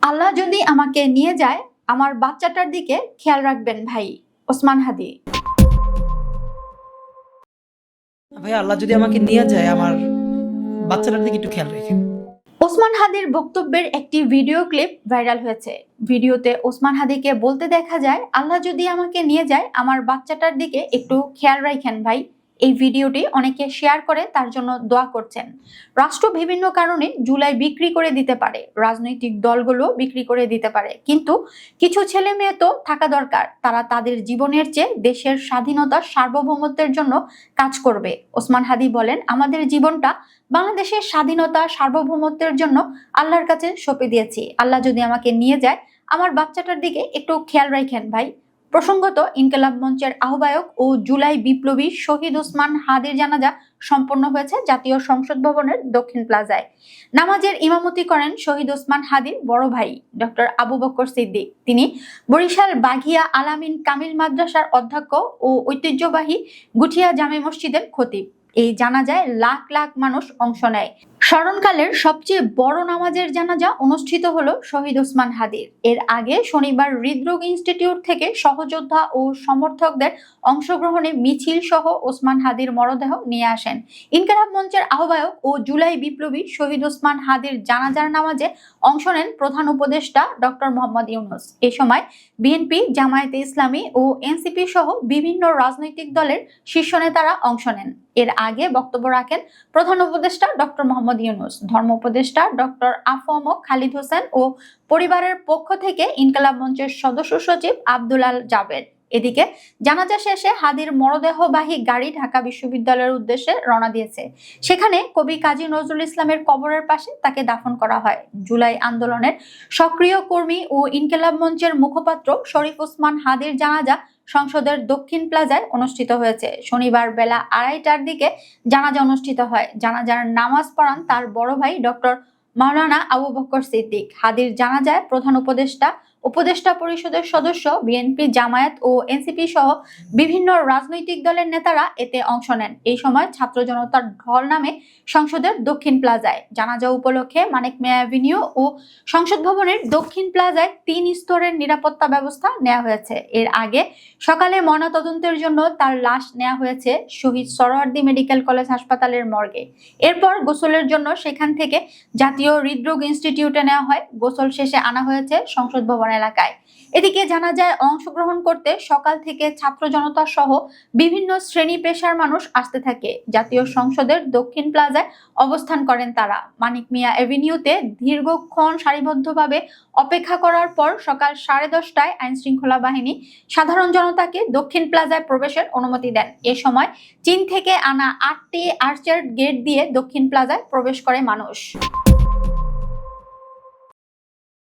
আল্লাহ যদি আমাকে নিয়ে যায়, আমার বাচ্চাটার দিকে খেয়াল রাখবেন ভাই। ওসমান হাদি। ভাই, আল্লাহ যদি আমাকে নিয়ে যায়, আমার বাচ্চাটার দিকে একটু খেয়াল রেখেন। ওসমান হাদির বক্তব্যের একটি ভিডিও ক্লিপ ভাইরাল হয়েছে। ভিডিওতে ওসমান হাদিকে বলতে দেখা যায়, আল্লাহ যদি আমাকে নিয়ে যায়, আমার বাচ্চাটার দিকে একটু খেয়াল রাখেন ভাই। এই ভিডিওটি অনেকে শেয়ার করে তার জন্য দোয়া করছেন। রাষ্ট্র বিভিন্ন কারণে জুলাই বিক্রি করে দিতে পারে, রাজনৈতিক দলগুলো বিক্রি করে দিতে পারে, কিন্তু কিছু ছেলে মেয়ে তো থাকা দরকার, তারা তাদের জীবনের চেয়ে দেশের স্বাধীনতা সার্বভৌমত্বের জন্য কাজ করবে। ওসমান হাদি বলেন, আমাদের জীবনটা বাংলাদেশের স্বাধীনতা সার্বভৌমত্বের জন্য আল্লাহর কাছে সঁপে দিয়েছি। আল্লাহ যদি আমাকে নিয়ে যায়, আমার বাচ্চাটার দিকে একটু খেয়াল রাখেন ভাই। প্রসঙ্গত, ইনকিলাব মঞ্চের আহ্বায়ক ও জুলাই বিপ্লবী শহীদ ওসমান হাদির জানাজা সম্পন্ন হয়েছে জাতীয় সংসদ ভবনের দক্ষিণ প্লাজায়। নামাজের ইমামতি করেন শহীদ ওসমান হাদির বড় ভাই ডক্টর আবু বকর সিদ্দিক। তিনি বরিশাল বাঘিয়া আলামিন কামিল মাদ্রাসার অধ্যক্ষ ও ঐতিহ্যবাহী গুঠিয়া জামে মসজিদের খতিব। এই জানাজায় লাখ লাখ মানুষ অংশ নেয়। স্মরণকালের সবচেয়ে বড় নামাজের জানাজা অনুষ্ঠিত হলো শহীদ ওসমান হাদির। এর আগে শনিবার হৃদরোগ ইনস্টিটিউট থেকে সহযোদ্ধা ও সমর্থকদের অংশগ্রহণে মিছিল সহ ওসমান হাদির মরদেহ নিয়ে আসেন। ইনকিলাব মঞ্চের আহ্বায়ক ও জুলাই বিপ্লবী শহীদ ওসমান হাদির জানাজার নামাজে অংশ নেন প্রধান উপদেষ্টা ডক্টর মোহাম্মদ ইউনূস। এ সময় বিএনপি, জামায়াতে ইসলামী ও এনসিপি সহ বিভিন্ন রাজনৈতিক দলের শীর্ষ নেতারা অংশ নেন। এর আগে বক্তব্য রাখেন প্রধান উপদেষ্টা ডক্টর মোহাম্মদ ইউনূস, ধর্ম উপদেষ্টা ডক্টর আফম খালিদ হোসেন ও পরিবারের পক্ষ থেকে ইনকিলাব মঞ্চের সদস্য সচিব আব্দুল আল জাবের। এদিকে জানাজা শেষে হাদির মরদেহবাহী গাড়ি ঢাকা বিশ্ববিদ্যালয়ের উদ্দেশ্যে রওনা দিয়েছে। সেখানে কবি কাজী নজরুল ইসলামের কবরের পাশে তাকে দাফন করা হয়। জুলাই আন্দোলনের সক্রিয় কর্মী ও ইনকিলাব মঞ্চের মুখপাত্র শরীফ ওসমান হাদির জানাজা সংসদের দক্ষিণ প্লাজায় অনুষ্ঠিত হয়েছে। শনিবার বেলা 2:30টার দিকে জানাজা অনুষ্ঠিত হয়। জানাজার নামাজ পড়ান তার বড় ভাই ডক্টর মাওলানা আবু বকর সিদ্দিক। হাদির জানাজায় প্রধান উপদেষ্টা পরিষদের সদস্য, বিএনপি, জামায়াত ও এনসিপি সহ বিভিন্ন রাজনৈতিক দলের নেতারা এতে অংশ নেন। এই সময় ছাত্র জনতার ঢল নামে সংসদের দক্ষিণ প্লাজায়। জানাজা উপলক্ষে মানিক মিয়া এভিনিউ ও সংসদ ভবনের দক্ষিণ প্লাজায় 3 স্তরের নিরাপত্তা ব্যবস্থা নেওয়া হয়েছে। এর আগে সকালে ময়নাতদন্তের জন্য তার লাশ নেওয়া হয়েছে শহীদ সোহরাওয়ার্দী মেডিকেল কলেজ হাসপাতালের মর্গে। এরপর গোসলের জন্য সেখান থেকে জাতীয় হৃদরোগ ইনস্টিটিউটে নেওয়া হয়। গোসল শেষে আনা হয়েছে সংসদ ভবন এলাকায়। এদিকে জানাজায় অংশগ্রহণ করতে সকাল থেকে ছাত্র জনতা সহ বিভিন্ন শ্রেণী পেশার মানুষ আসতে থাকে। জাতীয় সংসদের দক্ষিণ প্লাজায় অবস্থান করেন তারা। মানিক মিয়া এভিনিউতে দীর্ঘক্ষণ সারিবদ্ধভাবে অপেক্ষা করার পর সকাল 10:30টায় আইন শৃঙ্খলা বাহিনী সাধারণ জনতাকে দক্ষিণ প্লাজায় প্রবেশের অনুমতি দেন। এ সময় চীন থেকে আনা 8টি আর্চার গেট দিয়ে দক্ষিণ প্লাজায় প্রবেশ করে মানুষ।